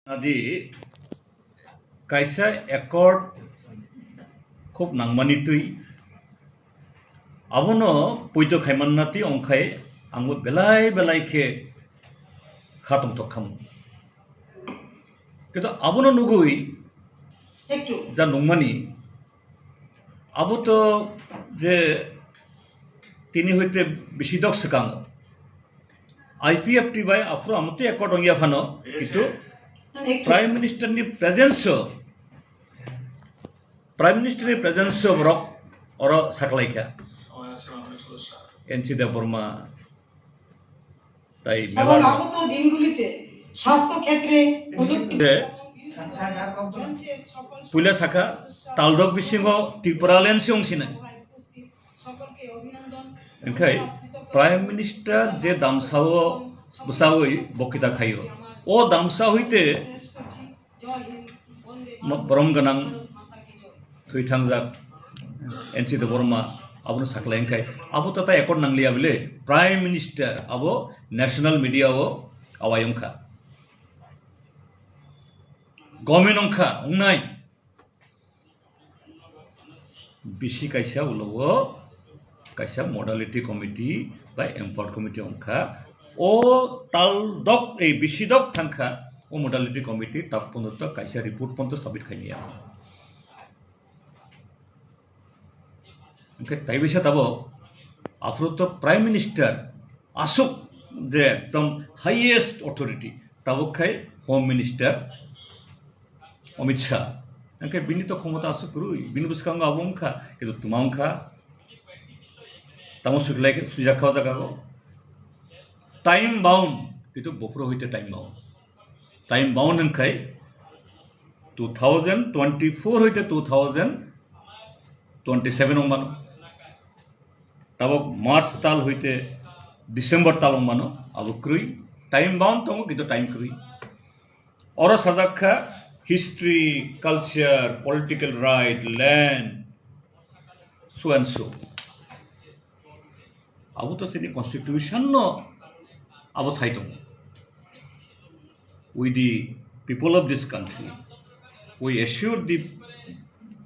Adi kaisa accord খুব নাংমানিতুই abono poito khaimannati ongkhai angbo belai khe khatom tokham কিন্তু abono nugui যা নংমানি আবো তো যে তিনি হইতে বেশি দক সেকাং IPFT বাই আফ্রো আমতে একট অঙ্গিয়া ফানো কিন্তু প্রাইম মিনিস্টার নি প্রেজেন্স রক অর সাকলাইকা এনসি দেববর্মা তাই এবং আগত দিনগুলিতে স্বাস্থ্য ক্ষেত্রে পুইলা শাখা তালদক বিসিঙ্গ ত্রিপুরালেন সিংসিনা ओंखाय प्राइम मिनिस्टार जे दामसाओ बुसाओई बकिता खायो ओ दामसा हইতে बरम गनां थैथांजाक एनसि देबबर्मा आबनो साकलायनखाय आबो तता एकट नांलिया बिले प्राइम मिनिस्टार आबो नेशनल मीडिया ओ आवायंखा गवर्नमेंट अंखा उंनाय बिसि कायसा उलवो kaisa modality committee by empowered committee ongkha o taldok ei bisidok thangkha o modality committee tappunotto kaisa report ponto submit khainiya onkhe tai bisa tabo afroto prime minister asuk je ekdom highest authority tabok khai home minister Amit Shah onkhe bini to khomota asuk rui bini buskang abongkha kintu tumangkha তামো সুখলাইকে সুজা খাওয়া জায়গা time bound কিন্তু বফর হইতে time bound হনখাই 2024 হইতে 2027 মানো তাবক March তাল হইতে December তাল মানো আবো ক্রুই টাইম বাউন্ড তঙ্গ কিন্তু টাইম ক্রুই অর সাজাক্ষা history culture political right land so and so Abu to sini constitution no abu saitong. We the people of this country, we assure the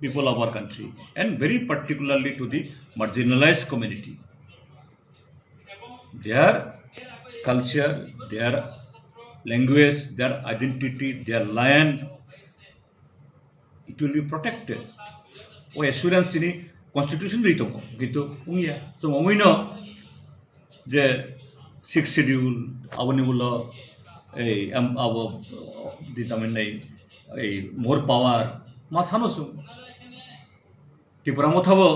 people of our country and very particularly to the marginalized community. Their culture, their language, their identity, their land, it will be protected. We assurance ini constitution rito gitu ungia. So we know যে 6 schedule আবনি বলো এই আব দিতামেন এই মোর পাওয়ার মা সানসু ত্রিপুরা মথাবো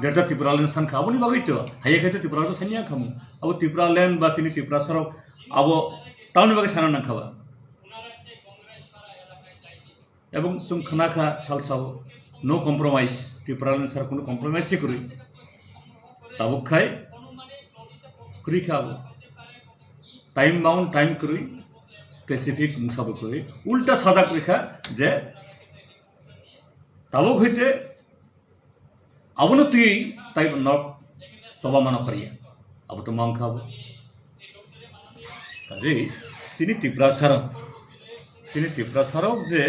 যেটা ত্রিপুরালেন সানখা আবনি বাগৈতো হাইয়ে খাইতে ত্রিপুরাকে সানিয়া খামু আবো ত্রিপুরালেন বা সিনি ত্রিপুরা সরক আবো টাউনি বাগে সানা না খাবা এবং সুম খানাখা সালসাও নো কম্প্রোমাইজ ত্রিপুরালেন সার কোনো কম্প্রোমাইজই করি তাবুক খাই kuri khabo time bound time kuri specific musabo kuri ulta sadak rekha je tabok hoite abono tui tai not soba mano khariya abo to mang khabo kaje sini tipra sarok je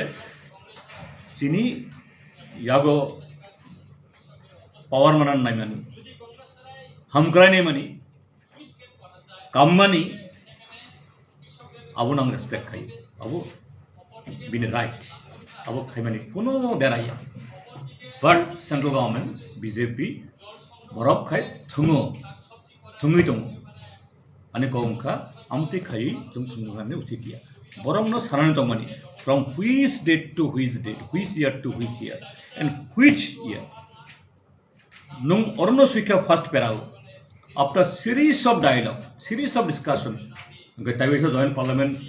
sini yago power manan nai mani hamkrai nei mani কাম্মানি আবো নাম respect খাই আবো বিনে right আবো খাইমানি কোনো দেরাইয়া but central government BJP বরফ খাই থুঙই দङ আনি কমখা আমতে খাই जों थुङाने उचित गैया बरम न सारानि दङमानि from which date to which date which year to which year and which year नों अरनो सुइखा फार्स्ट पेराव after series of dialogue, series of discussion, okay, Taiwan joint parliament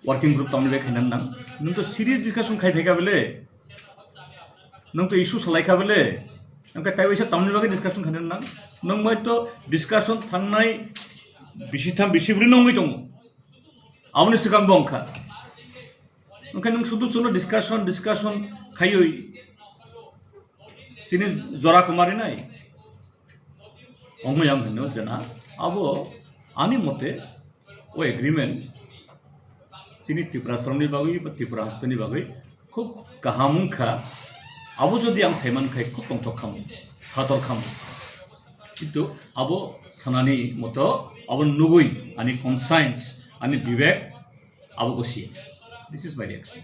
working group tamni be khanan nang, nung to series discussion khai pheka bele, nung to issue salai kha bele, okay, Taiwan tamni be discussion khanan nang, nung mai to discussion thangnai bisibri nongoi tong, amni sikang bongkha, okay, nung sudu suno discussion khayoi, sini zora kumari nai. অংময়াং হইনো জানা আবো আনি মতে ও agreement जोंनि त्रिपुरा सरमनि बागै बा त्रिपुरा हास्तनि बागै खुब गाहामखा आबो जुदि आं सायमानखाय खुब बंथक खामो खादर खामो किन्तु आबो सानानि मत आबो नुगुइ आनि कनसाइन्स आनि विवेक आबो गसि दिस इज माय रिएक्शन